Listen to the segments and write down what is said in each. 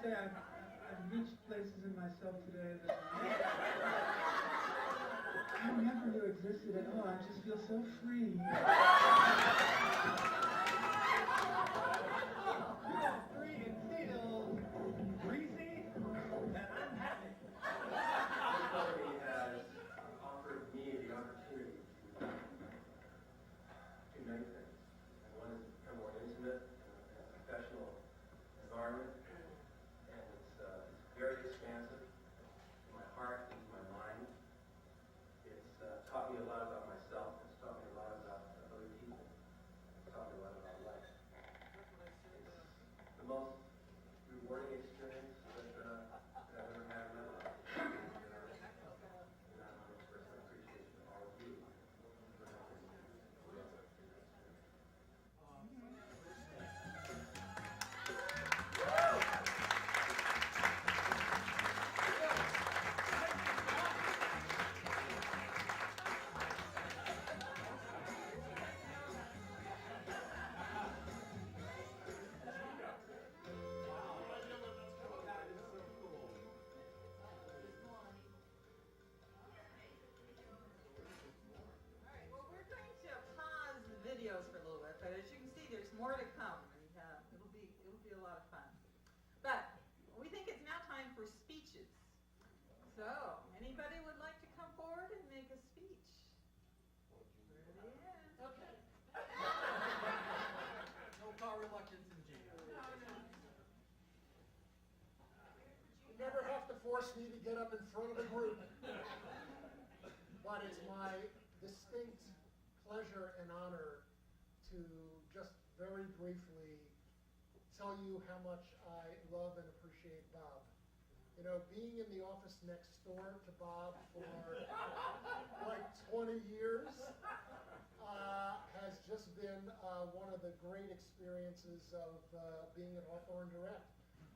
say I've reached places in myself today that I never knew existed at all. I just feel so free. Free and feel breezy, and I'm happy. Somebody has offered me the opportunity to do many things. And one is to become more intimate in a professional environment. And it's very expansive to my heart and to my mind. It's taught me a lot about myself. It's taught me a lot about other people. It's taught me a lot about life. It's the most rewarding experience that I've ever had in my life. And I want to express my appreciation to all of you for helping me. Videos for a little bit, but as you can see, there's more to come, and it'll be a lot of fun. But we think it's now time for speeches. So, anybody would like to come forward and make a speech? Okay. No car reluctance in jail. You never have to force me to get up in front of the group. But it's my distinct pleasure and honor to just very briefly tell you how much I love and appreciate Bob. You know, being in the office next door to Bob for like 20 years has just been one of the great experiences of being at Hawthorne Direct.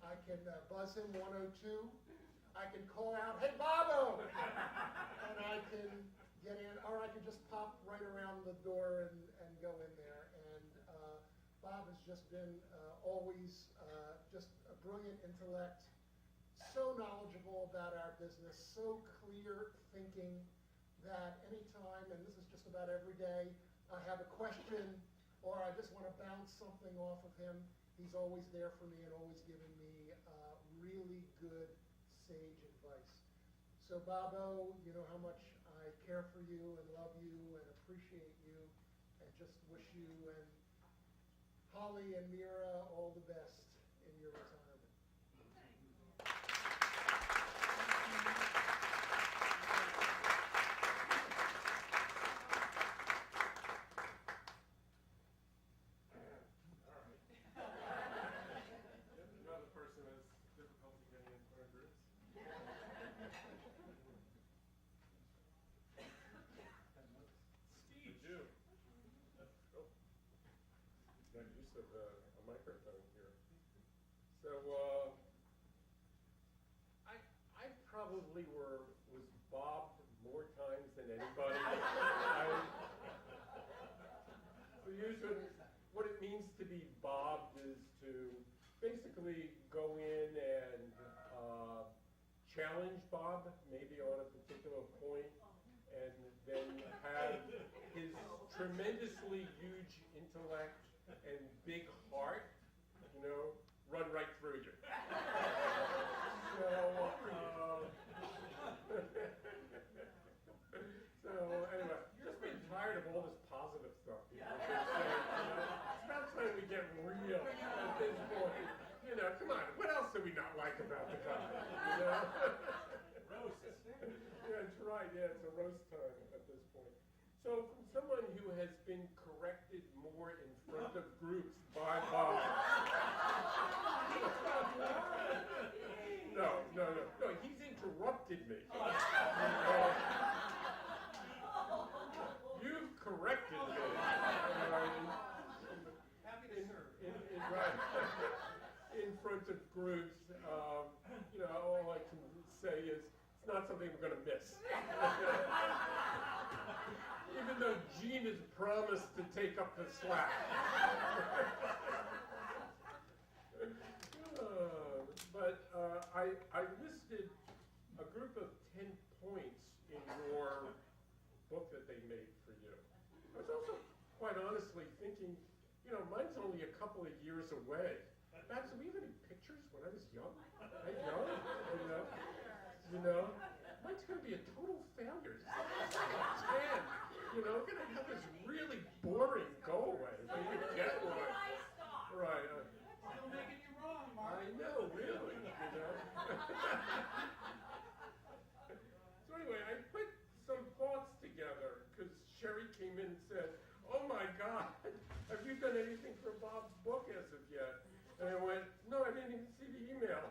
I can buzz him 102. I can call out, "Hey, Bobo!" and I can get in, or I can just pop right around the door and go in there. And Bob has just been always just a brilliant intellect, so knowledgeable about our business, so clear thinking that anytime, and this is just about every day, I have a question or I just want to bounce something off of him, he's always there for me and always giving me really good, sage advice. So Bobo, you know how much I care for you and love you and appreciate you and just wish you and Holly and Mira all the best in your retirement. Another person has difficulty getting in front of groups. Speech. You do. Oh. Got use of a microphone here. So, I probably was Bob more times than anybody. Usually, what it means to be Bob is to basically go in and challenge Bob, maybe on a particular point, and then have his tremendously huge intellect and big heart, you know, run right through you. So anyway, just been tired of all this positive stuff. It's about time we get real at this point. You know, come on, what else do we not like about the guy? You know? Roast. Yeah, that's right. Yeah, it's a roast time at this point. So, from someone who has been corrected more in front of groups by Bob. No, he's interrupted me. You've corrected me. Happy to serve. Right. In front of groups, you know, all I can say is, it's not something we're going to miss. Even though Gene has promised to take up the slack. But 10 points in your book that they made for you. I was also quite honestly thinking, you know, mine's only a couple of years away. Max, do we have any pictures when I was young? You know, mine's going to be a total failure. It's like 10, you know, going to have this really boring go away. When you get one. Right. Still making you wrong, Mark. I know, really, you know. So anyway, I put some thoughts together because Sherry came in and said, "Oh my God, have you done anything for Bob's book as of yet?" And I went, "No, I didn't even see the email."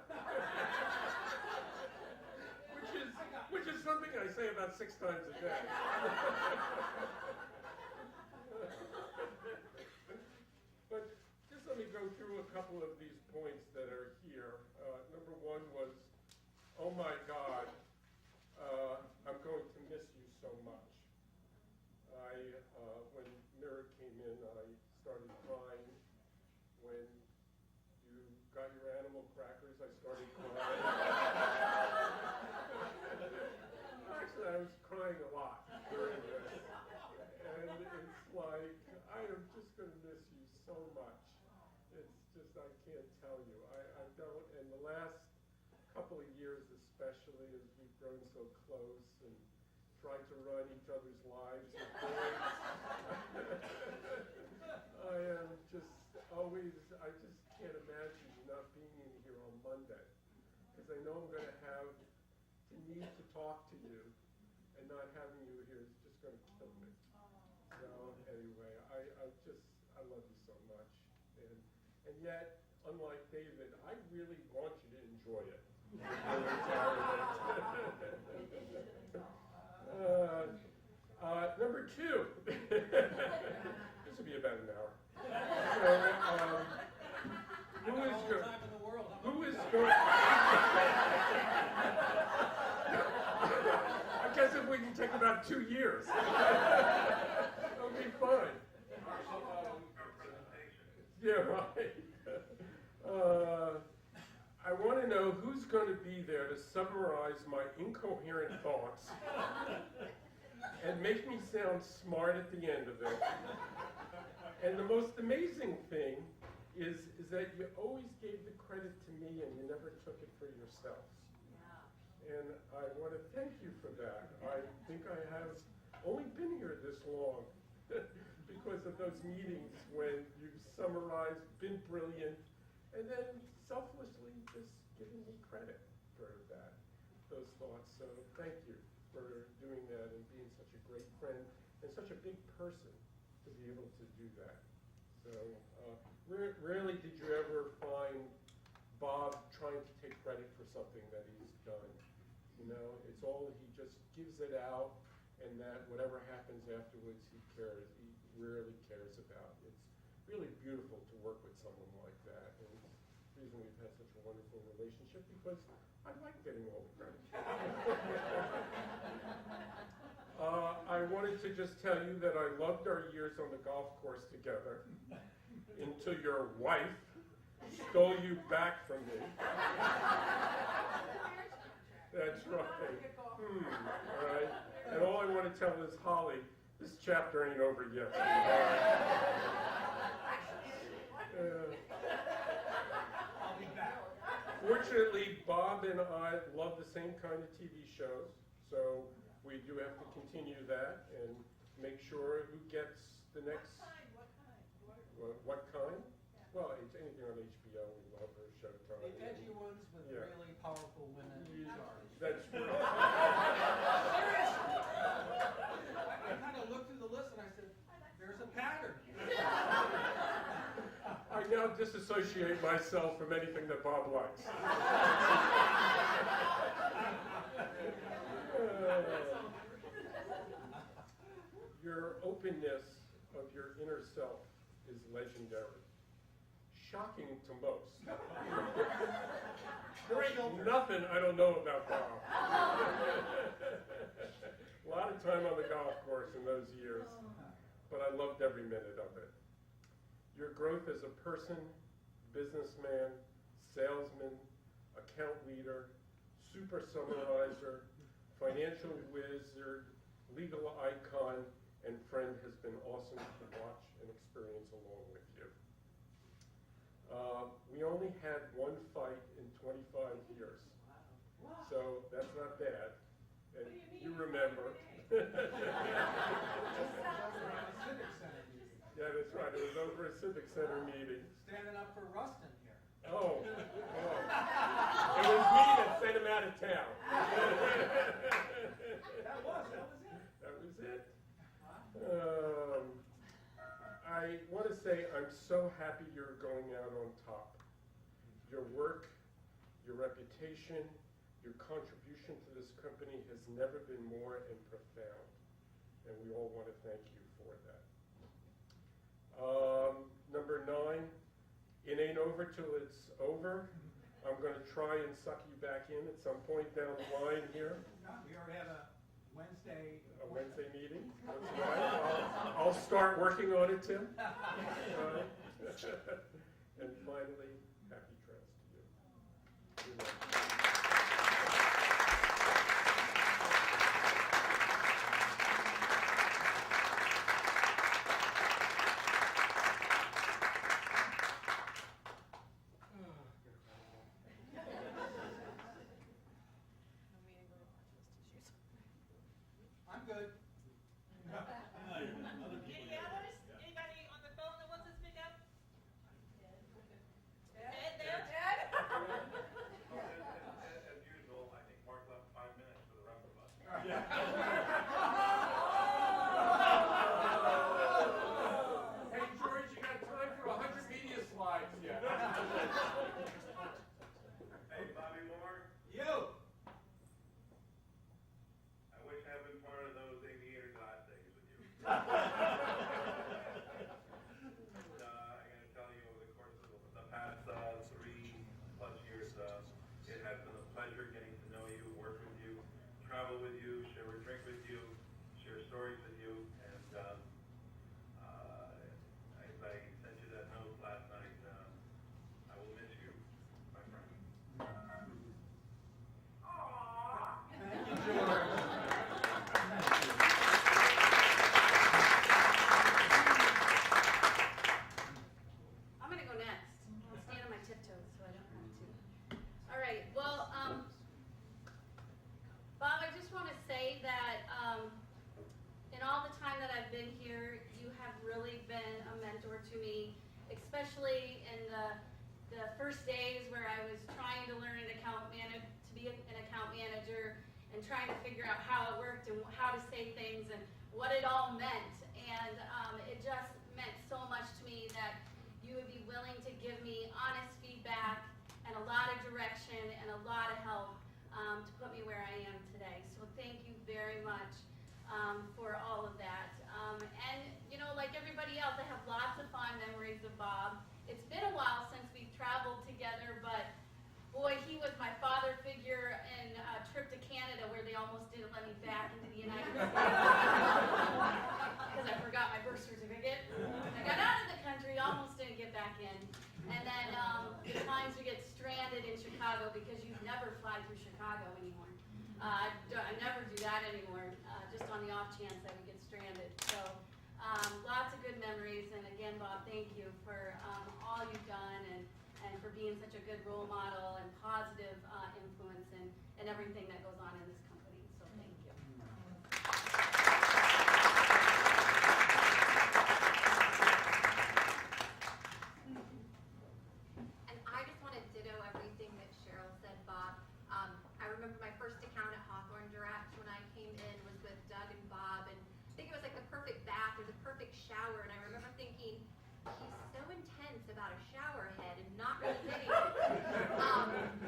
which is something I say about 6 times a day. But just let me go through a couple of these points that are here. Number 1 was, "Oh my God, I'm going to miss you so much." When Mira came in, I started crying. When you got your animal crackers, I started crying. Actually, I was crying a lot during this. And it's like, I am just going to miss you so much. It's just, I can't tell you. I don't, and the last couple of years especially, as we've grown so close and tried to run each other's lives as boys, I am just always, I just can't imagine not being in here on Monday. Because I know I'm going to have the need to talk to you, and not having you here is just going to kill me. So anyway, I love you so much. And yet, unlike David, I really want you to enjoy it. Number 2. This will be about an hour. So, who is going? I guess if we can take about 2 years, that'll be fine. Yeah, right. I want to know who's going to be there to summarize my incoherent thoughts and make me sound smart at the end of it. And the most amazing thing is that you always gave the credit to me and you never took it for yourselves. And I want to thank you for that. I think I have only been here this long because of those meetings when you've summarized, been brilliant, and then selflessly just giving me credit for that, those thoughts. So thank you for doing that and being such a great friend and such a big person to be able to do that. So rarely did you ever find Bob trying to take credit for something that he's done. You know, it's all, he just gives it out, and that whatever happens afterwards, he rarely cares about. It's really beautiful to work with someone like that, and it's the reason we've had such a wonderful relationship, because I like getting all the credit. I wanted to just tell you that I loved our years on the golf course together until your wife stole you back from me. That's right. All right. And all I want to tell is, Holly, this chapter ain't over yet. I'll be back. Fortunately, Bob and I love the same kind of TV shows, so we do have to continue that and make sure who gets the next. What kind? Well, it's anything on HBO. We love her Showtime. The edgy ones with really powerful women in charge. That's true. Seriously. I kind of looked through the list and I said, there's a pattern. I now disassociate myself from anything that Bob likes. Your openness of your inner self is legendary. Shocking to most. There ain't nothing I don't know about Bob. A lot of time on the golf course in those years, but I loved every minute of it. Your growth as a person, businessman, salesman, account leader, super summarizer, financial wizard, legal icon, and friend has been awesome to watch and experience along with you. We only had one fight in 25 years, so that's not bad. And you remember. Yeah, that's right. It was over a Civic Center meeting. Standing up for Rustin here. Oh. It was me that sent him out of town. That was it. That was it. I want to say I'm so happy you're going out on top. Your work, your reputation, your contribution to this company has never been more and profound, and we all want to thank you for that. Number 9, it ain't over till it's over. I'm going to try and suck you back in at some point down the line here. We already had a Wednesday. A Wednesday meeting, that's right. I'll start working on it, Tim. And finally, happy trails to you. You're welcome. I'm good. Any others? Anybody on the phone that wants to speak up? Ed there? Ed? As usual, I think Mark left 5 minutes for the rest of us. Hey, George, you got time for 100 media slides yet? Hey, Bobby Moore, You. I wish I had been part of those aviator God days with you. I gotta tell you, over the course of the past 3+ years, it has been a pleasure getting to know you, work with you, travel with you, share a drink with you, share stories with you, and as I sent you that note last night, I will miss you, my friend. Thank you, George. I'm gonna go next. I'll stand on my tiptoes so I don't have to. All right, well, Bob, I just want to say that in all the time that I've been here, you have really been a mentor to me, especially in the first days where I was trying to learn to be an account manager and trying to figure out how it worked and how to say things and what it all meant. And it just meant so much to me that you would be willing to give me honest feedback and a lot of direction and a lot of help to put me where I am today. So thank you very much for all of that. And, you know, like everybody else, I have lots of fond memories of Bob. It's been a while since we've traveled together, but boy, he was my father figure in a trip to Canada where they almost didn't let me back into the United States because I forgot my birth certificate. I got out of the country, almost didn't get back in. And then the times we get stranded in Chicago because you never fly through Chicago anymore. I never do that anymore, just on the off chance that we get stranded. So lots of good memories. And again, Bob, thank you for all you've done and for being such a good role model and positive influence in everything that goes on in this company. So thank you. And I just want to ditto everything that Cheryl said, Bob. I remember my first account at Hawthorne Direct when I came in was with Doug and Bob, and I think it was like the perfect bath or the perfect shower, and I remember thinking, he's so intense about a shower head and not really getting it.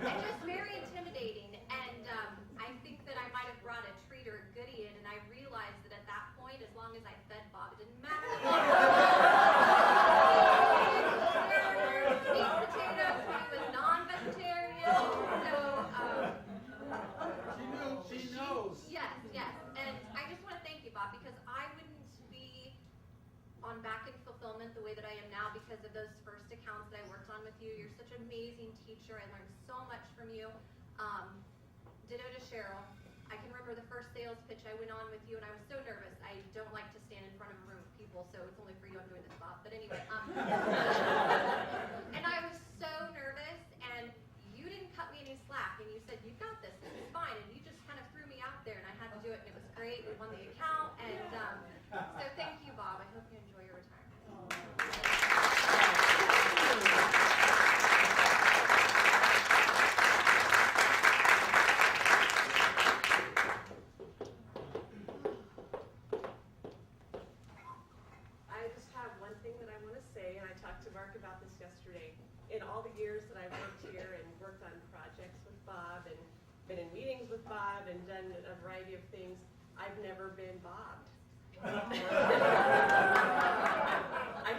And just very intimidating, and I think that I might have brought a treat or a goodie in, and I realized that at that point, as long as I fed Bob, it didn't matter. Sweet potatoes, he was non-vegetarian, so She knows. yes, and I just want to thank you, Bob, because I wouldn't be on back-end fulfillment the way that I am now because of those first accounts that I worked on with you. You're such an amazing teacher. I learned so much from you. Ditto to Cheryl. I can remember the first sales pitch I went on with you, and I was so nervous. I don't like to stand in front of a room of people, so it's only for you I'm doing this, Bob. But anyway, and I was so nervous, and you didn't cut me any slack, and you said, you got this is fine, and you just kind of threw me out there, and I had to do it, and it was great. We won the account, and so thank you, Bob. I hope you enjoy your retirement. I just have one thing that I want to say, and I talked to Mark about this yesterday. In all the years that I've worked here and worked on projects with Bob and been in meetings with Bob and done a variety of things, I've never been bobbed. I've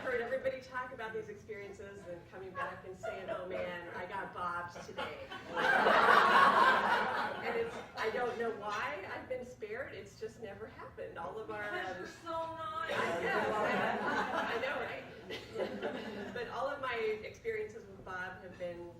heard everybody talk about these experiences and coming back and saying, oh man, I got bobbed today. And I don't know why I've been spared. It's just never happened. All of our... You're so nice. I know, right? But all of my experiences with Bob have been,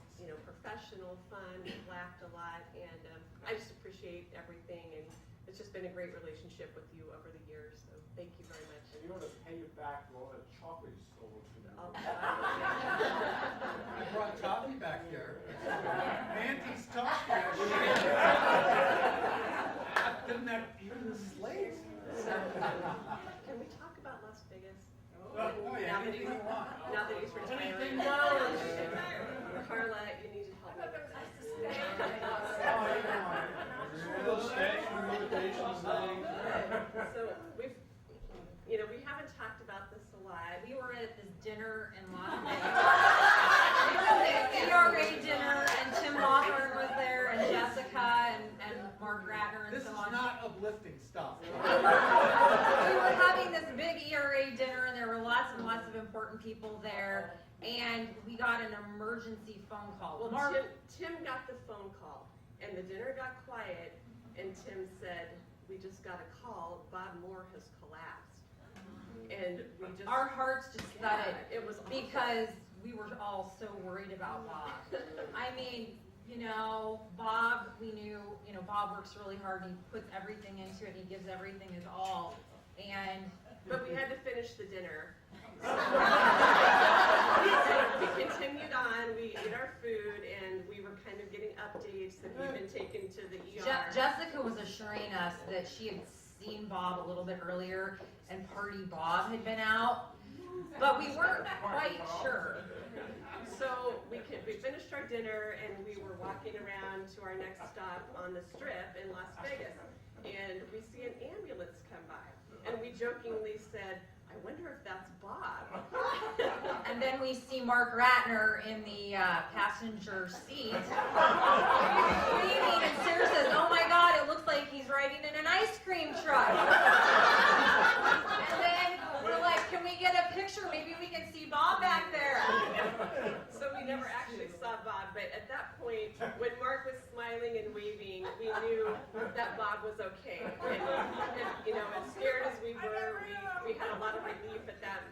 professional, fun, we've laughed a lot, and I just appreciate everything, and it's just been a great relationship with you over the years, so thank you very much. And you want to pay it back for all that chocolate you stole from me. I brought toffee back here. Mandy's toffee. Didn't that even the slaves? Can we talk about Las Vegas? Oh, yeah, anything you want. Now that he's retiring. No. Carla, you need to help me with this. So we haven't talked about this a lot. We were at this dinner in Las Vegas. ERA dinner, and Tim Hawthorne was there, and Jessica, and Mark Ratner, and This so is on. not uplifting stuff. We were having this big ERA dinner, and there were lots and lots of important people there, and we got an emergency phone call. Well, Mark, Tim got the phone call, and the dinner got quiet, and Tim said, we just got a call, Bob Moore has collapsed. And we just... our hearts just thudded. It was awful. Because we were all so worried about Bob. I mean, Bob, we knew, Bob works really hard, he puts everything into it, he gives everything his all, But we had to finish the dinner. We continued on, we ate our food, and we were kind of getting updates that he'd been taken to the ER. Jessica was assuring us that she had seen Bob a little bit earlier, and Party Bob had been out, but we weren't quite sure. So we finished our dinner, and we were walking around to our next stop on the Strip in Las Vegas, and we see an ambulance come by, and we jokingly said, I wonder if that's Bob. And then we see Mark Ratner in the passenger seat. What do you mean? And Sarah says, oh my God, it looks like he's riding in an ice cream truck. And then we're like, can we get a picture? Maybe we can see Bob back there. So we never actually saw Bob, but at that point, when Mark was smiling and waving, we knew that Bob was okay. And as scared as we were, we had a lot of relief at that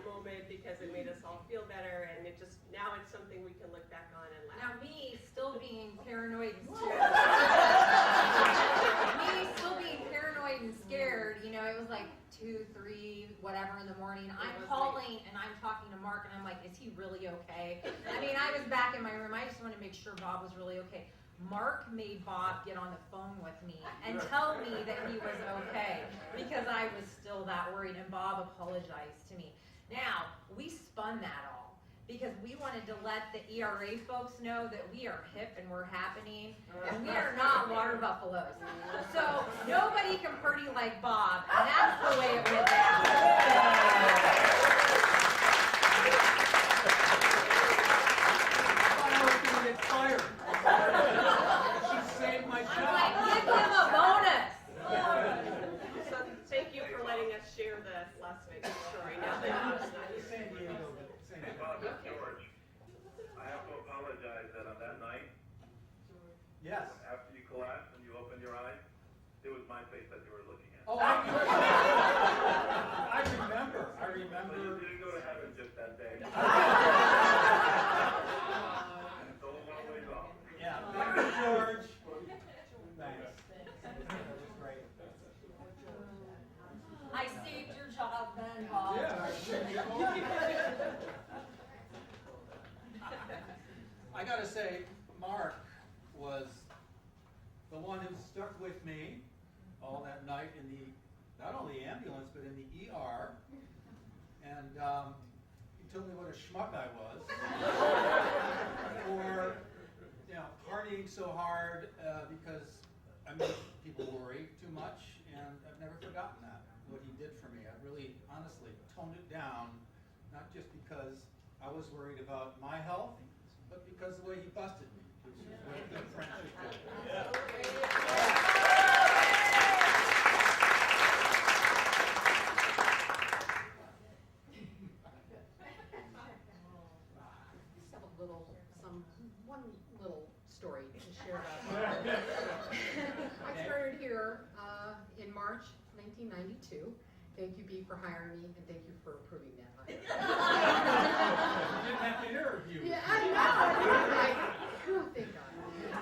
moment because it made us all feel better, and now it's something we can look back on and laugh. Now me still being paranoid and scared, it was like 2, 3, whatever in the morning. I'm calling and I'm talking to Mark and I'm like, is he really okay? I mean, I was back in my room. I just wanted to make sure Bob was really okay. Mark made Bob get on the phone with me and tell me that he was okay because I was still that worried, and Bob apologized to me. Now, we spun that all because we wanted to let the ERA folks know that we are hip and we're happening, and we are not water buffaloes. So nobody can party like Bob, and that's the way it went down. Get fired. She saved my I'm job. like, give him a bonus. So thank you for letting us share the Las Vegas story. Now that it's not San Diego. Hey, Bob, it's George. I have to apologize that on that night, Yes. after you collapsed and you opened your eyes, it was my face that you were looking at. Oh, I remember. But you didn't go to heaven just that day. It's still a long ways off. Yeah. Thank you, George. Thanks. I gotta say, Mark was the one who stuck with me all that night in the, not only ambulance, but in the ER. And he told me what a schmuck I was for, you know, partying so hard because I made people worry too much, and I've never forgotten that, what he did for me. I really, honestly, toned it down, not just because I was worried about my health, but because of the way he busted me, which is what a good friend should do. One little story to share about that. I started here in March 1992. Thank you, B, for hiring me, and thank you for approving that hire. You didn't have to interview. Yeah, I know. Thank God.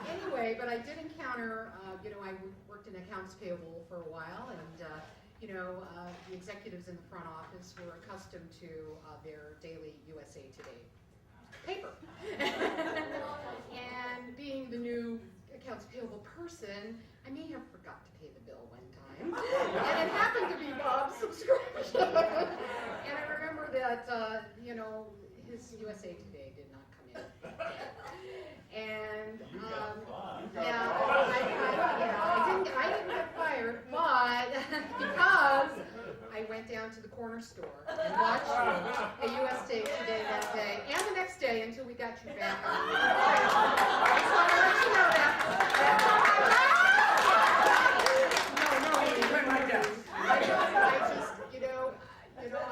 Anyway, but I did encounter, I worked in accounts payable for a while, and the executives in the front office were accustomed to their daily USA Today paper. And being the new accounts payable person, I may have forgot to pay the bill one time. And it happened to be Bob's subscription. And I remember that, his USA Today did not come in. And, I didn't get fired, but because I went down to the corner store and watched a USA Today that day and the next day until we got you back on. I just want to let you know that.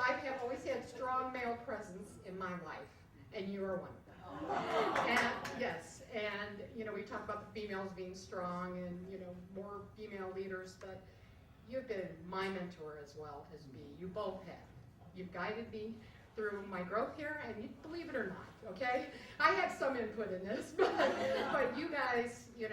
I have always had strong male presence in my life, and you are one of them. And yes, and we talk about the females being strong and more female leaders, but you've been my mentor as well as B. You both have. You've guided me through my growth here, and you believe it or not, okay? I had some input in this, but you guys, you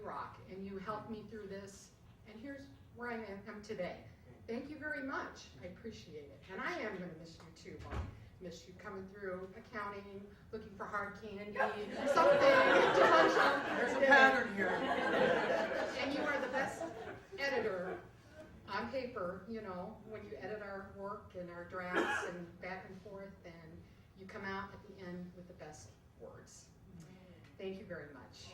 rock, and you helped me through this, and here's where I am today. Thank you very much. I appreciate it. And I am going to miss you too, Bob. Miss you coming through accounting, looking for hard candy, something to munch on. There's a pattern here. And you are the best editor on paper, when you edit our work and our drafts and back and forth, and you come out at the end with the best words. Thank you very much.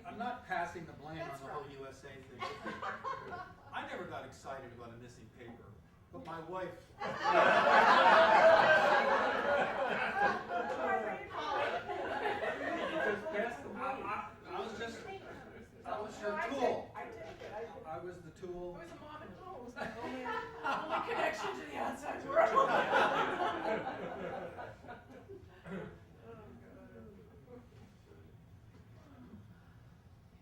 I'm not passing the blame on the whole USA thing. I never got excited about a missing paper, but my wife. I was her tool. I was the tool. It was a mom and pose. Only connection to the outside world.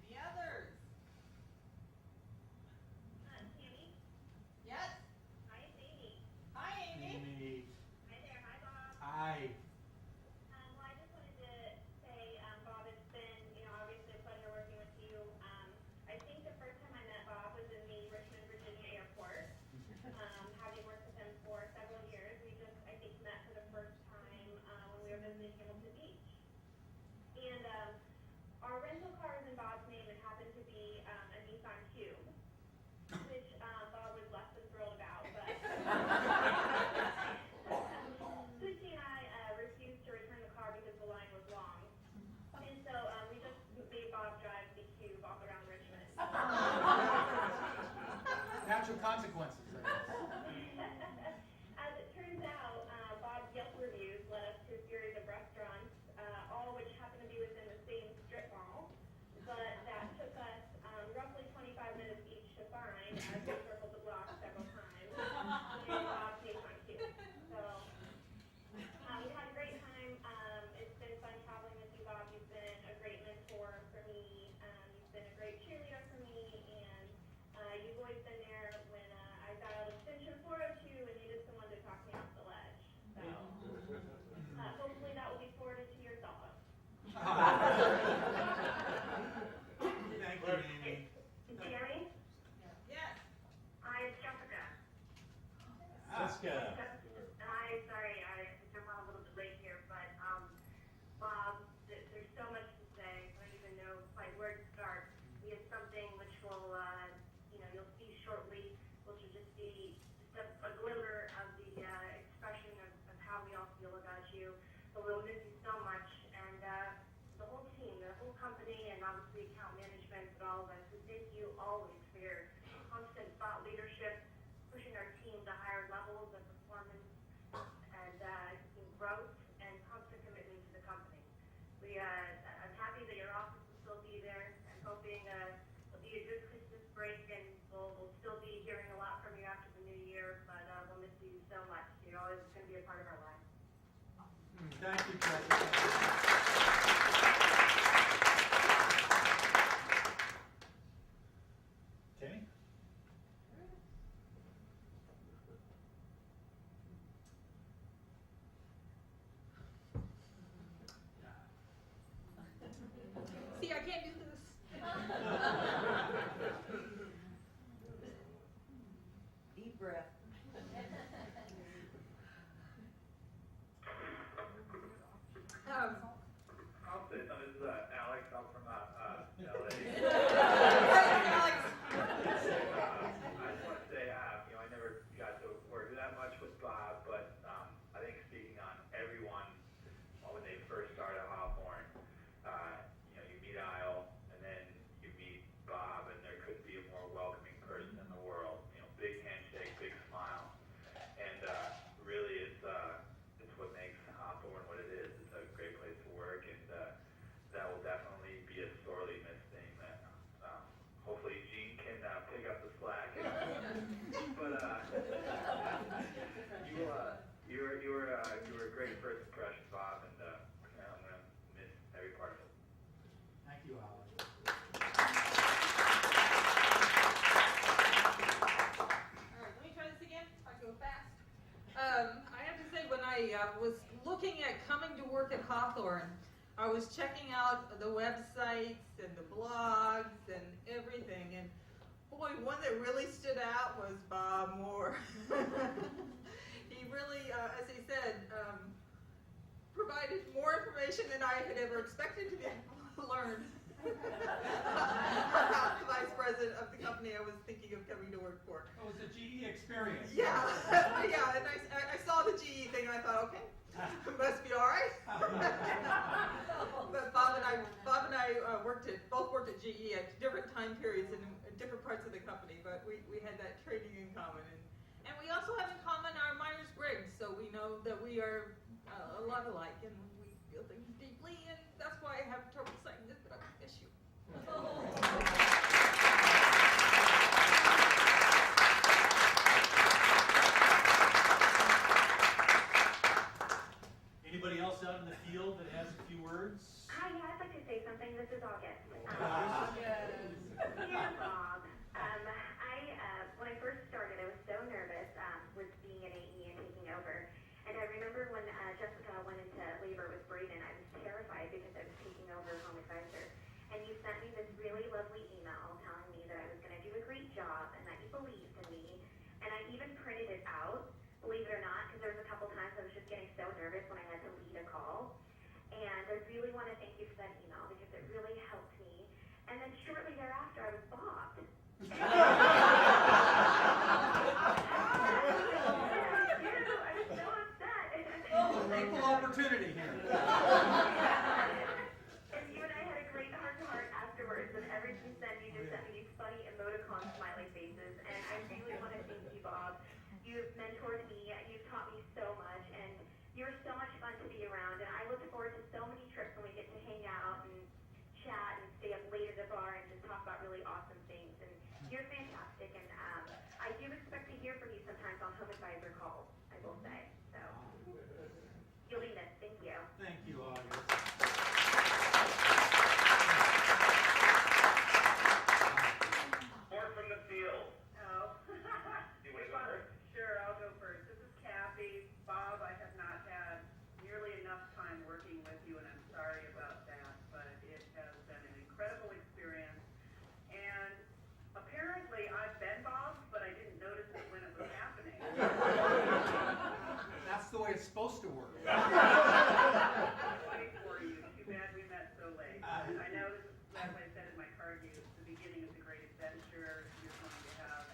Any others? Tammy? Yes? Hi, it's Amy. Hi, Amy. Hi there. Hi, Bob. Hi. Well, I just wanted to say, Bob, it's been, obviously a pleasure working with you. I think the first time I met Bob was in the Richmond, Virginia airport. Having worked with him for several years, we just, I think, met for the first time when we were visiting Hamilton Beach. And our rental car was in Bob's name. It happened to be a Nissan Cube, which Bob was less than thrilled about. But Sushi and I refused to return the car because the line was long. And so we just made Bob drive the Cube all around Richmond. Natural consequences, I guess. As it turns out, Bob's Yelp reviews led us to a series of restaurants, all which happen to be within the same strip mall, but that took us roughly 25 minutes each to find as we circled the block several times. And Bob paid my Cube. So we had a great time. It's been fun traveling with you, Bob. You've been a great mentor for me. You've been a great cheerleader for me, and you've always been there when I dialed extension 402 and needed someone to talk me off the ledge. So hopefully that will be forwarded to your dog. Thank you, Amy. Jeremy? Thank you, Jessica. Tammy? See, I can't do this. Deep breath. I'll say something. This is Alex. I'm from LA. Alex. I just want to say, I never got to work that much with Bob, but I think speaking on everyone when they first started Hawthorne, you meet Isle, and then you meet Bob, and there couldn't be a more welcoming person in the world. Big handshake, big smile, and really, it's what makes Hawthorne what it is. It's a great place to work, and that will definitely be a sorely missed thing that hopefully Gene can pick up the slack. But you were a great first impression, Bob, and I'm gonna miss every part of it. Thank you, Alex. All right, let me try this again. I go fast. I have to say, when I was looking at coming to work at Hawthorne, I was checking out the websites and the blogs and everything, and boy, one that really stood out was Bob Moore. He really, as he said, provided more information than I had ever expected to be able to learn about the vice president of the company I was thinking of coming to work for. It was a GE experience. Yeah, yeah, and I saw the GE thing and I thought, okay, must be all right. But Bob and I both worked at GE at different time periods and in different parts of the company, but we had that training in common, and we also have in common our Myers-Briggs, so we know that we are a lot alike and we feel things deeply, and that's why I have trouble saying this, but I miss you. Anybody else out in the field that has a few words? Hi, yeah, I'd like to say something. This is August. Yes. Dear Bob, when I first started, I was so nervous with being an AE and taking over. And I remember when Jessica went into labor with Braden, I was terrified because I was taking over home advisor. And you sent me this really lovely email telling me that I was going to do a great job and that you believed in me. And I even printed it out, believe it or not, because there was a couple times I was just getting so nervous when I had to lead a call. And I really want to thank you for that email because it really helped me. And then shortly thereafter, I was bobbed. I was so upset. Equal opportunity here. And you and I had a great heart-to-heart afterwards, and ever since then, you just sent me these funny emoticon smiley faces. And I really want to thank you, Bob. You've mentored me. You've taught me so much, and you're so much fun to be around. And I look forward to so many trips when we get to hang out and chat and stay up late at the bar and just talk about really awesome things. And you're fantastic, and I do expect to hear from you sometimes on home advisor calls, I will say. So you'll be missed. Thank you. Thank you, August. More from the field. Oh. You want to go first? Sure, I'll go first. This is Kathy. Bob, I have not had nearly enough time working with you, and I'm sorry about that, but it has been an incredible experience. And apparently I've been Bob, but I didn't notice it when it was happening. That's the way it's supposed to work. Funny for you. Too bad we met so late. I know this is, as I said in my card, it's the beginning of the great adventure. You're going to have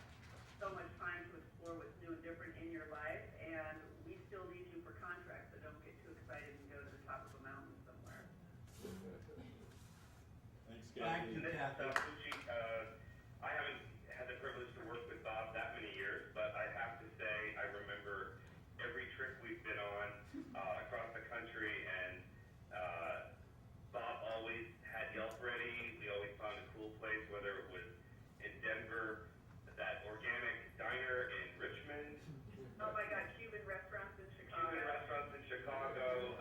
so much time to explore what's new and different in your life, and we still need you for contracts, so don't get too excited and go to the top of a mountain somewhere. Thanks, Kathy. This is Fuji. I haven't had the privilege to work with Bob that many years, but I have to say I remember every trip we've been on across the country, and Bob always had Yelp ready. We always found a cool place, whether it was in Denver, that organic diner in Richmond, Oh my God, Cuban restaurants in Chicago. Cuban restaurants in Chicago.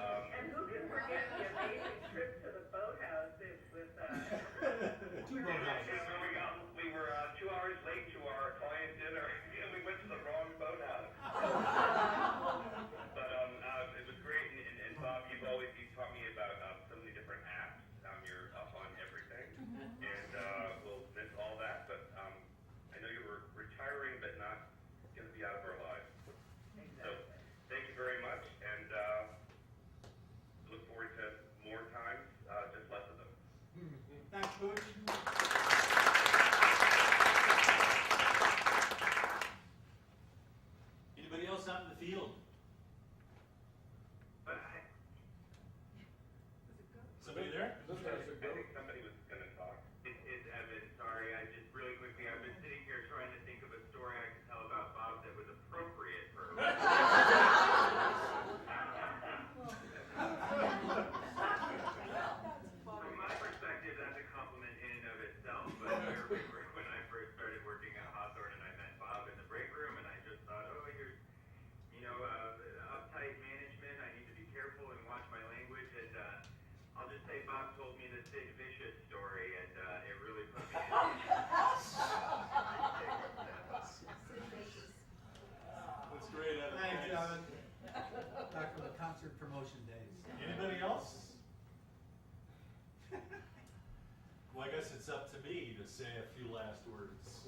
guess it's up to me to say a few last words.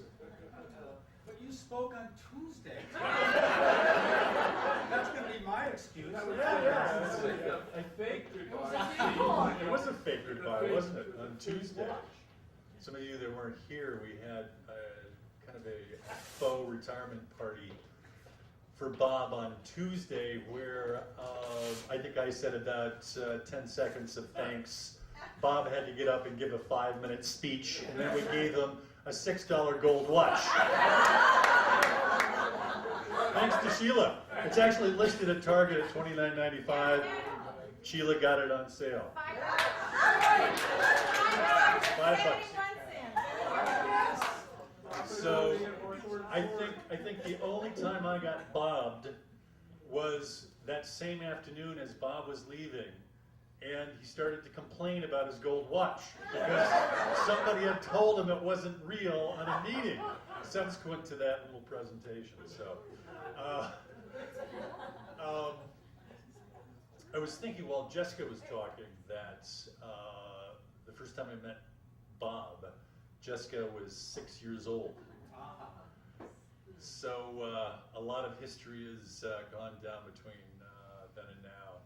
But you spoke on Tuesday. That's going to be my excuse. I faked goodbye. It was a fake goodbye, wasn't it? On Tuesday. Some of you that weren't here, we had kind of a faux retirement party for Bob on Tuesday where I think I said about 10 seconds of thanks. Bob had to get up and give a 5-minute speech, and then we gave him a $6 gold watch. Thanks to Sheila. It's actually listed at Target at $29.95. Sheila got it on sale. $5. So I think the only time I got bobbed was that same afternoon as Bob was leaving, and he started to complain about his gold watch because somebody had told him it wasn't real on a meeting subsequent to that little presentation. So I was thinking while Jessica was talking that the first time I met Bob, Jessica was 6 years old. So a lot of history has gone down between then and now.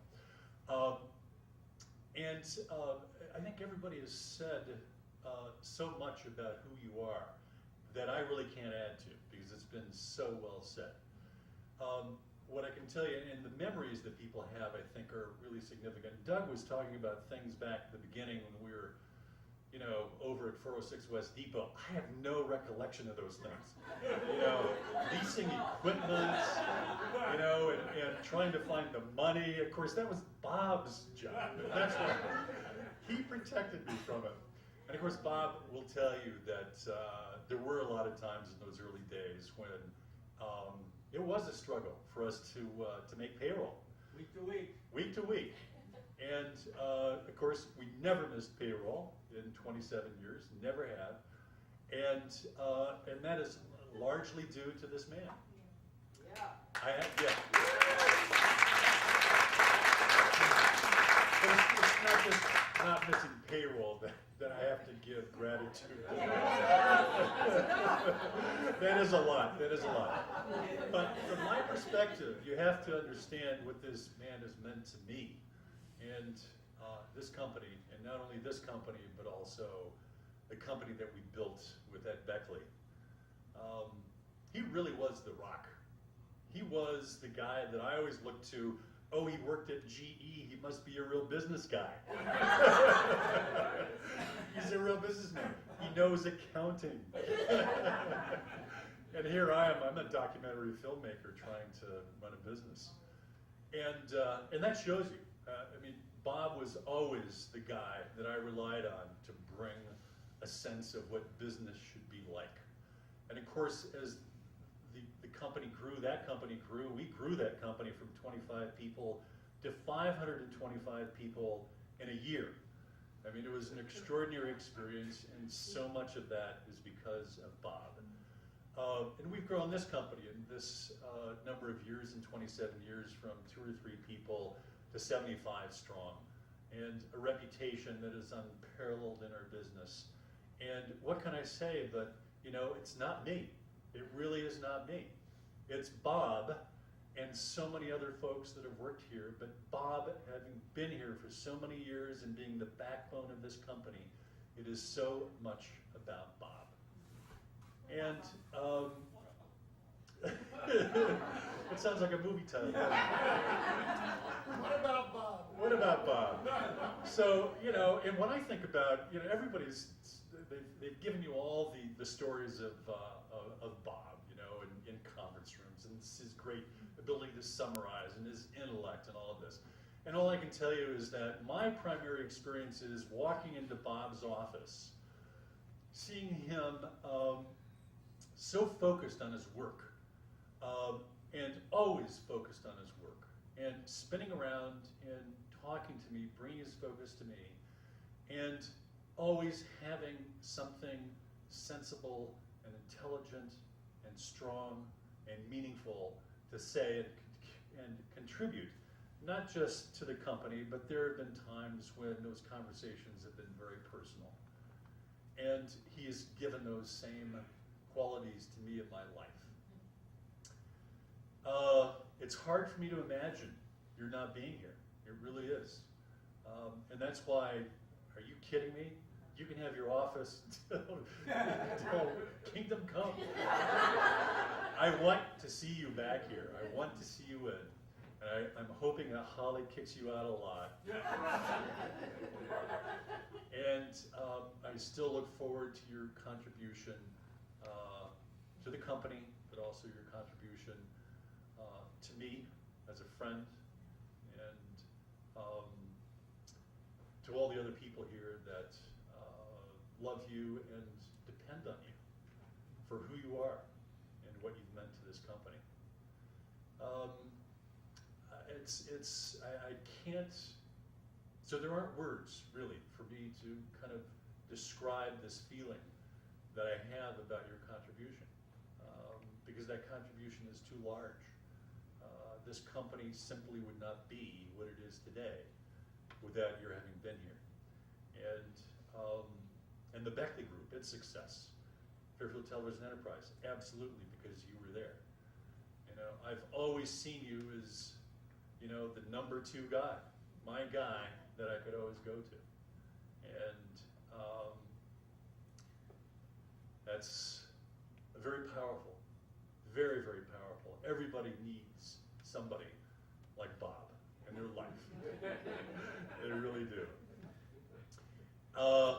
I think everybody has said so much about who you are that I really can't add to because it's been so well said. What I can tell you, and the memories that people have, I think, are really significant. Doug was talking about things back at the beginning when we were, over at 406 West Depot. I have no recollection of those things. Leasing equipment, and trying to find the money. Of course, that was Bob's job. That's what he protected me from it. And of course, Bob will tell you that there were a lot of times in those early days when it was a struggle for us to make payroll. Week to week. Week to week. And of course, we never missed payroll in 27 years, never have. And that is largely due to this man. Yeah. But it's not just not missing payroll that I have to give gratitude. That is a lot. That is a lot. But from my perspective, you have to understand what this man has meant to me and this company, and not only this company, but also the company that we built with Ed Beckley. He really was the rock. He was the guy that I always looked to. Oh, he worked at GE. He must be a real business guy. He's a real businessman. He knows accounting. And here I am. I'm a documentary filmmaker trying to run a business. And that shows you. Bob was always the guy that I relied on to bring a sense of what business should be like. And of course, as the company grew, that company grew, we grew that company from 25 people to 525 people in a year. It was an extraordinary experience, and so much of that is because of Bob. And we've grown this company in this number of years, in 27 years, from 2 or 3 people to 75 strong, and a reputation that is unparalleled in our business. And what can I say, but it's not me. It really is not me. It's Bob and so many other folks that have worked here, but Bob, having been here for so many years and being the backbone of this company, it is so much about Bob. And it sounds like a movie title. What about Bob? What about Bob? So, and when I think about, they've given you all the stories of Bob, in conference rooms, and his great ability to summarize, and his intellect, and all of this. And all I can tell you is that my primary experience is walking into Bob's office, seeing him so focused on his work, and always focused on his work, and spinning around and talking to me, bringing his focus to me, and always having something sensible and intelligent and strong and meaningful to say and contribute, not just to the company, but there have been times when those conversations have been very personal. And he has given those same qualities to me in my life. It's hard for me to imagine you're not being here. It really is. And that's why, are you kidding me? You can have your office until kingdom come. I want to see you back here. I want to see you in. And I'm hoping that Holly kicks you out a lot. And I still look forward to your contribution to the company, but also your contribution to me as a friend, and to all the other people here that love you and depend on you for who you are and what you've meant to this company. I can't, so there aren't words really for me to kind of describe this feeling that I have about your contribution, because that contribution is too large. This company simply would not be what it is today without your having been here. And the Beckley Group, its success, Fairfield Television Enterprise, absolutely because you were there. You know, I've always seen you as, you know, the number 2 guy, my guy that I could always go to. And that's very powerful, very, very powerful. Everybody needs somebody like Bob in their life. They really do. I'm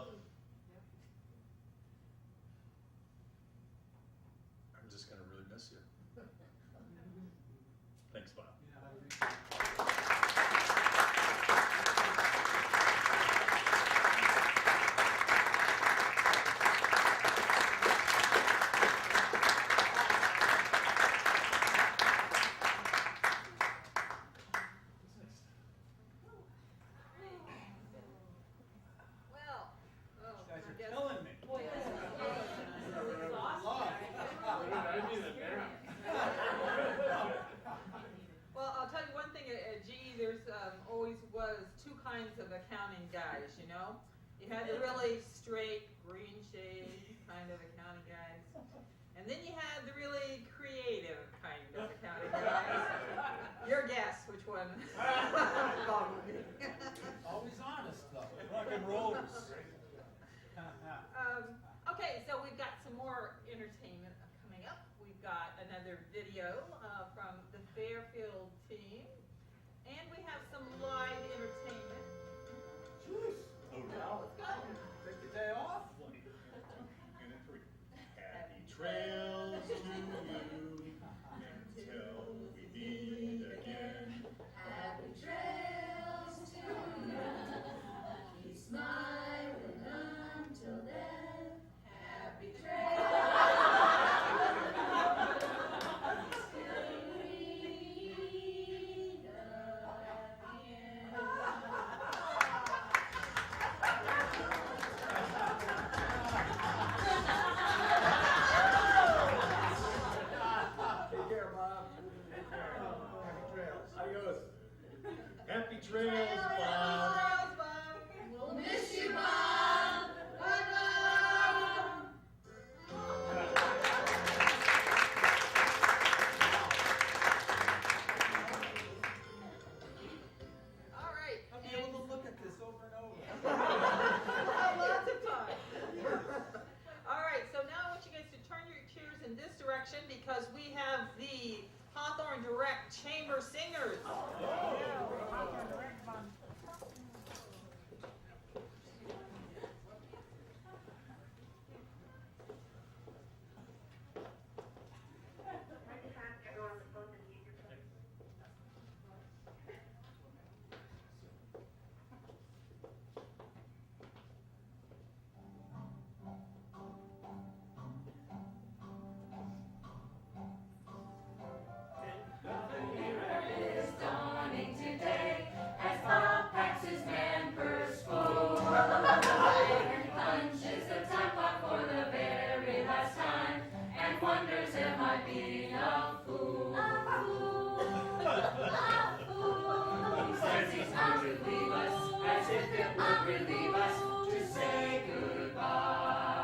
just going to really miss you. Thanks, Bob. Well, oh, You guys I are guess. killing me. Boy, this is Well, I'll tell you one thing, at GE there's always was 2 kinds of accounting guys, you know? You had the really straight, green shade kind of accounting guys. And then you had the really creative kind of accounting guys. Your guess which one Bob would be. Always honest though. Rock and rollers. Okay, so we've got some more entertainment coming up. We've got another video from the Fairfield team, and we have some live entertainment. Jeez. Let's go. Take the day off. 1, 2, and 3. Happy trails to you until we meet again. Happy trails to you. Keep smiling until then. Happy trails. Take care, Bob. Happy trails. Adios. Happy trails, Bob. We'll miss you, Bob. Bye-bye. All right. I'll be able to look at this over and over. Lots of time. All right, so now I want you guys to turn your chairs in this direction because we have the Hawthorne Direct Chamber Singers. I just have to go on the phone and mute your phone. Is dawning today as Bob packs his man purse full. And punches the time clock for the very last time and wonders if I be a fool. A fool. A fool. He says he's not to leave us as if it would relieve us to say goodbye.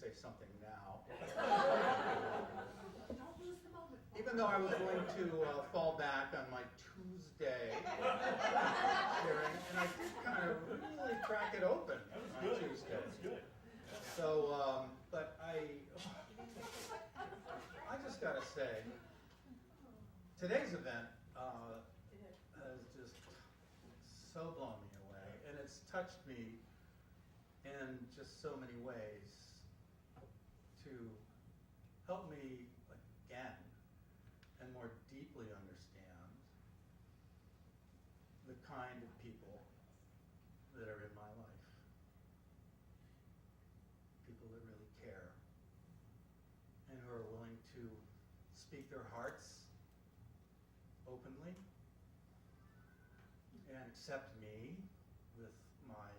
say something now. Don't lose the moment. Even though I was going to fall back on my Tuesday hearing, and I did kind of really crack it open on Tuesday. That was good. So, but I just gotta say, today's event has just so blown me away, and it's touched me in just so many ways to help me again and more deeply understand the kind of people that are in my life. People that really care and who are willing to speak their hearts openly and accept me with my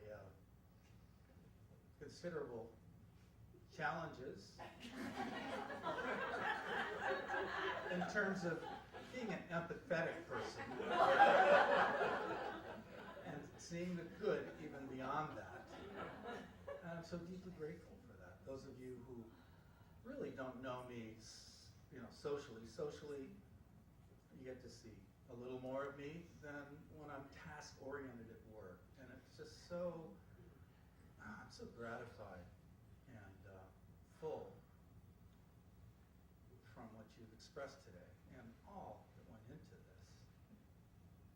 considerable challenges in terms of being an empathetic person and seeing the good even beyond that. And I'm so deeply grateful for that. Those of you who really don't know me, socially, you get to see a little more of me than when I'm task-oriented at work. And it's just so, I'm so gratified and full from what you've expressed today and all that went into this.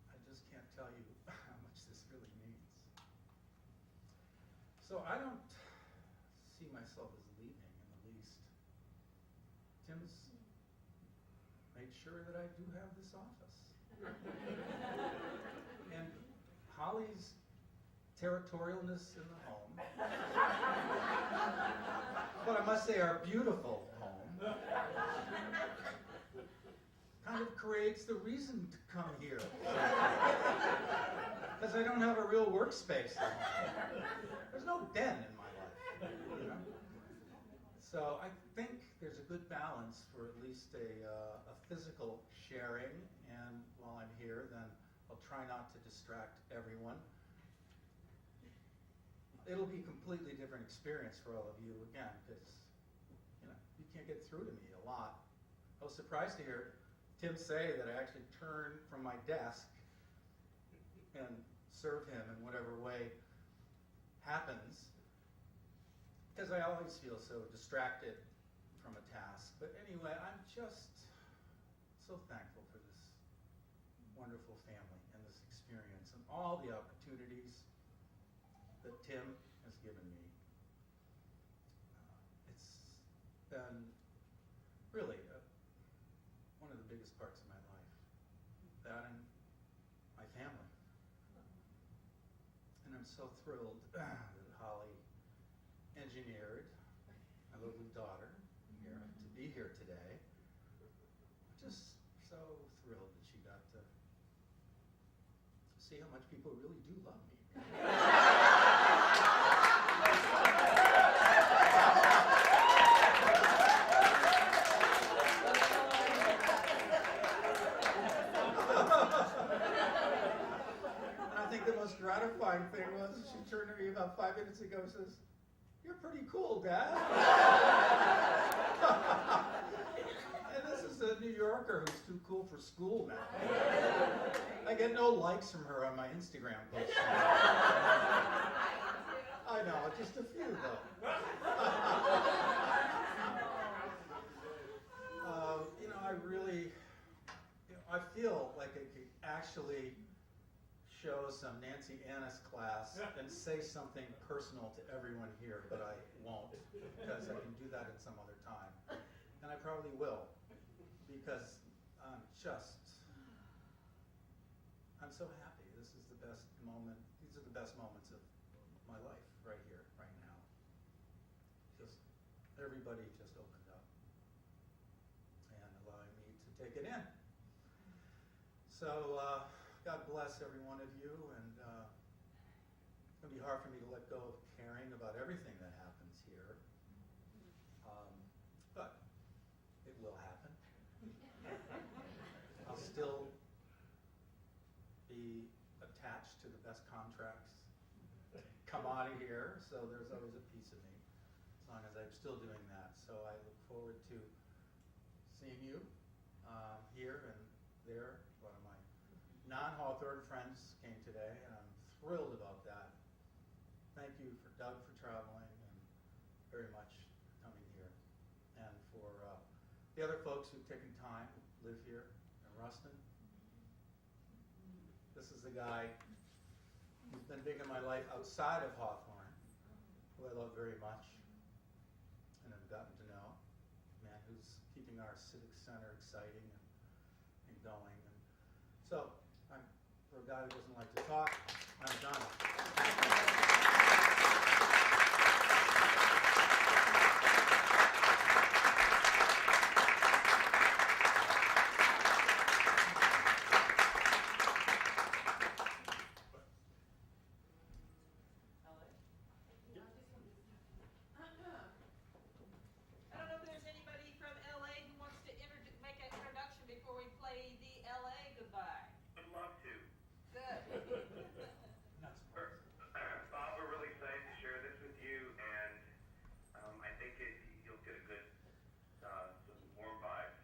I just can't tell you how much this really means. So I don't see myself as leaving in the least. Tim's made sure that I do have this office. And Holly's territorialness in the home, but I must say our beautiful home, kind of creates the reason to come here. Because I don't have a real workspace. There's no den in my life, you know? So I think there's a good balance for at least a physical sharing, and while I'm here, then I'll try not to distract everyone. It'll be a completely different experience for all of you, again, because you can't get through to me a lot. I was surprised to hear Tim say that I actually turn from my desk and serve him in whatever way happens, because I always feel so distracted from a task. But anyway, I'm just so thankful for this wonderful family and this experience and all the opportunities that Tim has given me. It's been really one of the biggest parts of my life, that and my family. And I'm so thrilled that Holly engineered my lovely daughter here to be here today. Just so thrilled that she got to see how much people really do love me. And I think the most gratifying thing was she turned to me about 5 minutes ago and says, "You're pretty cool, Dad." And this is a New Yorker who's too cool for school now. I get no likes from her on my Instagram posts. I know, just a few though. I feel like I could actually show some Nancy Annis class and say something personal to everyone here, but I won't, because I can do that at some other time. And I probably will, because I'm so happy. This is the best moment. These are the best moments of my life right here, right now. Just everybody just opened up and allowing me to take it in. So God bless every one of you, and it's going to be hard for me to let go of caring about everything that happens here, but it will happen. I'll still be attached to the best contracts come out of here, so there's always a piece of me as long as I'm still doing that. So I look forward to seeing you here and there. One of my non-Hawthorne friends came today, and I'm thrilled about that. Thank you for Doug for traveling and very much coming here. And for the other folks who've taken time to live here in Ruston. This is the guy who's been big in my life outside of Hawthorne, who I love very much and have gotten to know. A man who's keeping our civic center exciting and going. And so, for a guy who doesn't like to talk, I'm done. I don't know if there's anybody from LA who wants to make an introduction before we play the LA goodbye. I'd love to. Good. Bob, we're really excited to share this with you, and I think you'll get a good, some warm vibes,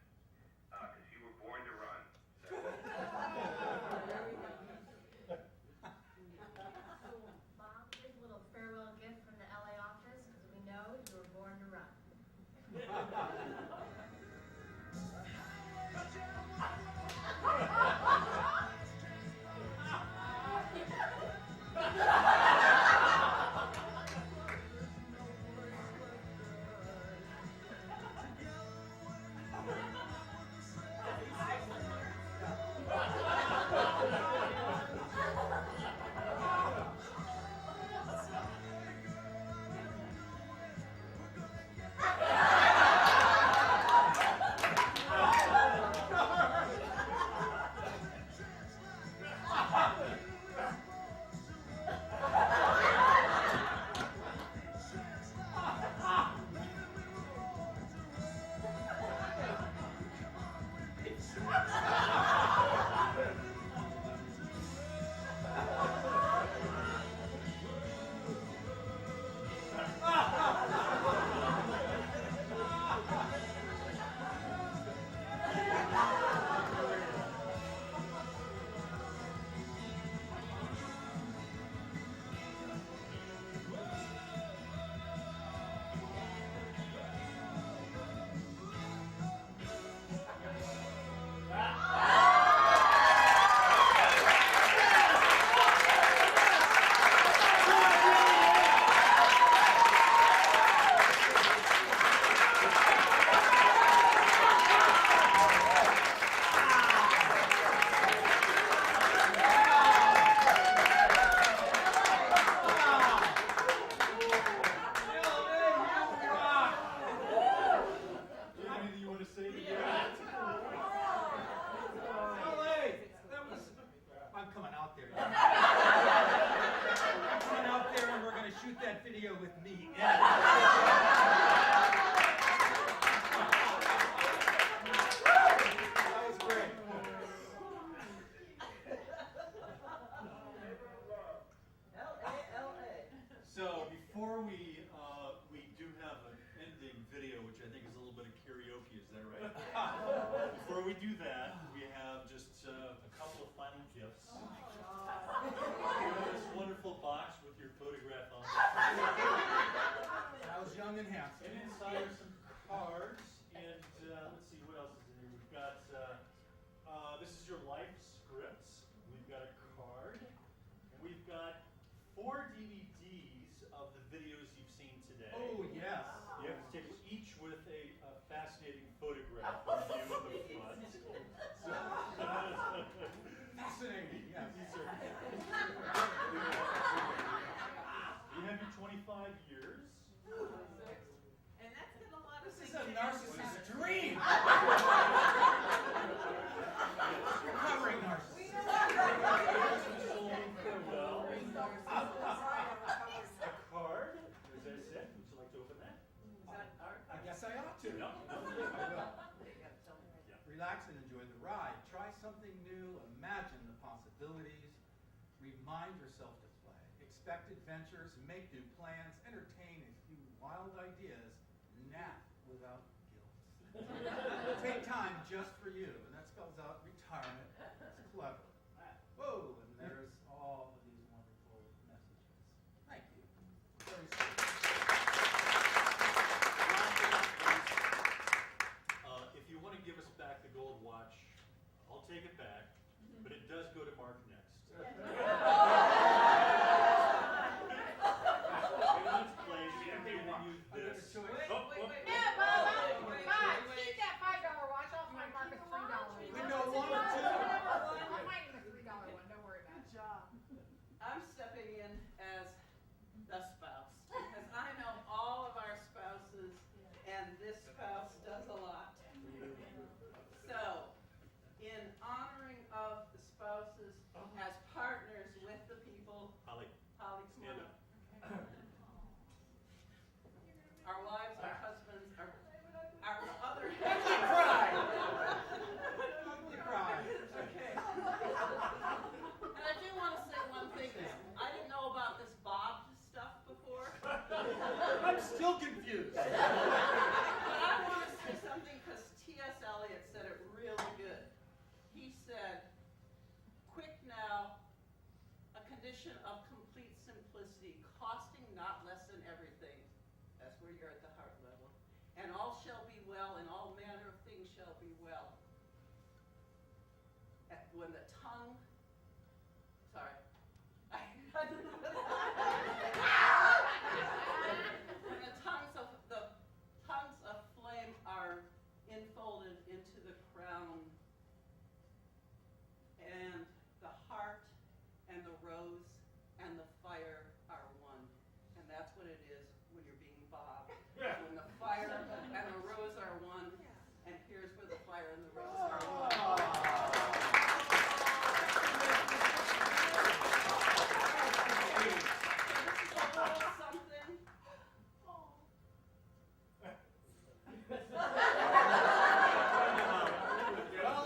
because you were born to run. So. Bob, here's a little farewell gift from the LA office, because we know you were born to run. Anything you want to say? I'm coming out there. I'm coming out there and we're going to shoot that video with me. That was great. So before we do have an ending video, which I think is a little bit of karaoke, is that right? Before we do that, we have just a couple of final gifts. This wonderful box with your photograph on it. I was young and handsome. And inside are some cards, and let's see what else is in here. We've got this is your life scripts. We've got a card, and we've got 4 DVDs of the videos you've seen today. Oh, yes. You have to take each with a fascinating photograph of you in the front. Fascinating, yes. You have your 25 years. And that's been a lot of This is a narcissist's dream. Recovering narcissist. Farewell. A card, as I said. Would you like to open that? I guess I ought to. No. I will. Relax and enjoy the ride. Try something new. Imagine the possibilities. Remind yourself to play. Expect adventures. Make new plans. Entertain if you wild ideas, nap without guilt. Take time just for you, and that spells out retirement. It's clever. Whoa, and there's all of these wonderful messages. Thank you. Very sweet. If you want to give us back the gold watch, I'll take it back, but it does go to Mark next. Let's play champagne and use this. Yeah, Bob, keep that $5 watch. I'll find Mark a $3 one. We know one or two. I'll find him a $3 one. Don't worry about it. Good job. I'm stepping in as the spouse, because I know all of our spouses, and this spouse does a lot. So, in honoring of the spouses as partners with the people, Holly, Holly, stand up. Our wives, our husbands, our other. Cry. Cry. Okay. And I do want to say one thing. I didn't know about this Bob stuff before. I'm still confused. But I want to say something because T.S. Eliot said it really good. He said, quick now, a condition of complete simplicity, costing not less than everything. That's where you're at the heart level. And all shall be well, and all manner of things shall be well. When the tongue, sorry. When the tongues of flame are enfolded into the crown, and the heart and the rose and the fire are one. And that's what it is when you're being Bob. When the fire and the rose are one, and here's where the fire and the rose are one.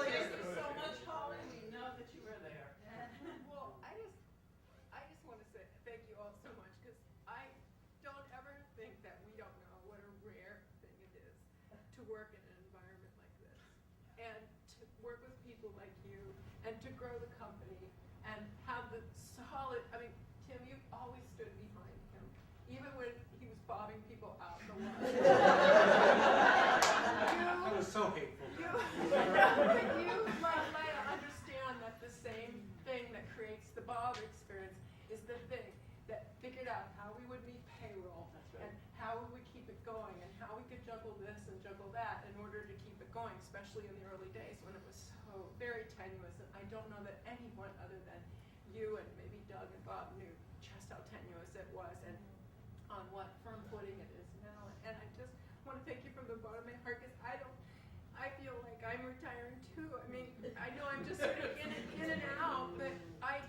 Thank you so much, Holly. We know that you were there. Well, I just want to say thank you all so much, because I don't ever think that we don't know what a rare thing it is to work in an environment like this, and to work with people like you, and to grow the company, and have the solid, I mean, Tim, you always stood behind him, even when he was bobbing people out the water. That was so hateful. You, like Leia, understand that the same thing that creates the Bob experience is the thing that figured out how we would meet payroll, and how we would keep it going, and how we could juggle this and juggle that in order to keep it going, especially in the early days when it was so very tenuous. And I don't know that anyone other than you and maybe Doug and Bob knew just how tenuous it was and on what firm footing it is now. And I just want to thank you from the bottom of my heart, because I feel like I'm retiring too. I mean, I know I'm just sort of in and out, but I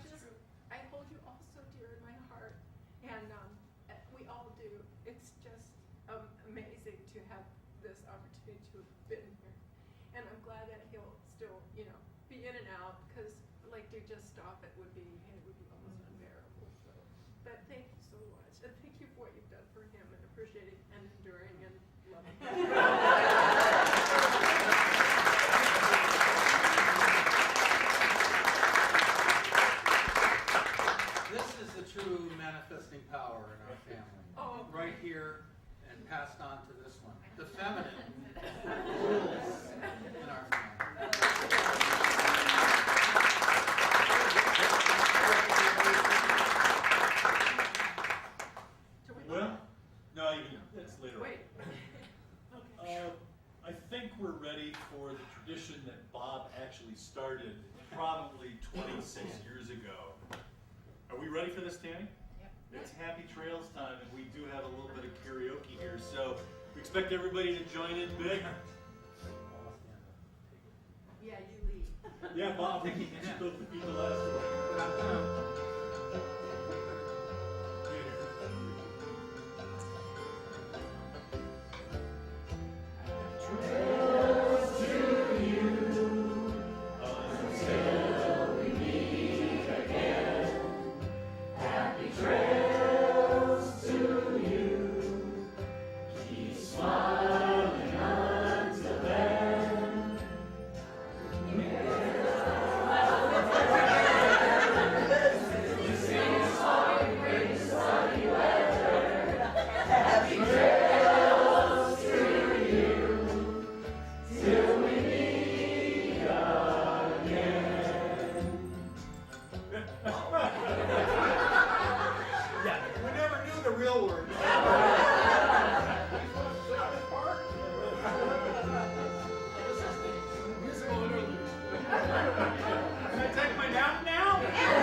hold you all so dear in my heart, and we all do. It's just amazing to have this opportunity to have been here, and I'm glad that he'll still, be in and out, because like to just stop it would be almost unbearable. So, but thank you so much, and thank you for what you've done for him, and appreciating and enduring and loving him. This is the true manifesting power in our family. Oh. Right here and passed on to this one. The feminine rules in our family. Well, no, it's later. Wait. I think we're ready for the tradition that Bob actually started probably 26 years ago. Are we ready for this, Tanny? Yep. It's Happy Trails time, and we do have a little bit of karaoke here, so we expect everybody to join in big. Yeah, you lead. Yeah, Bob, you should go beat the last one. Happy trails to you. Can I take my nap now?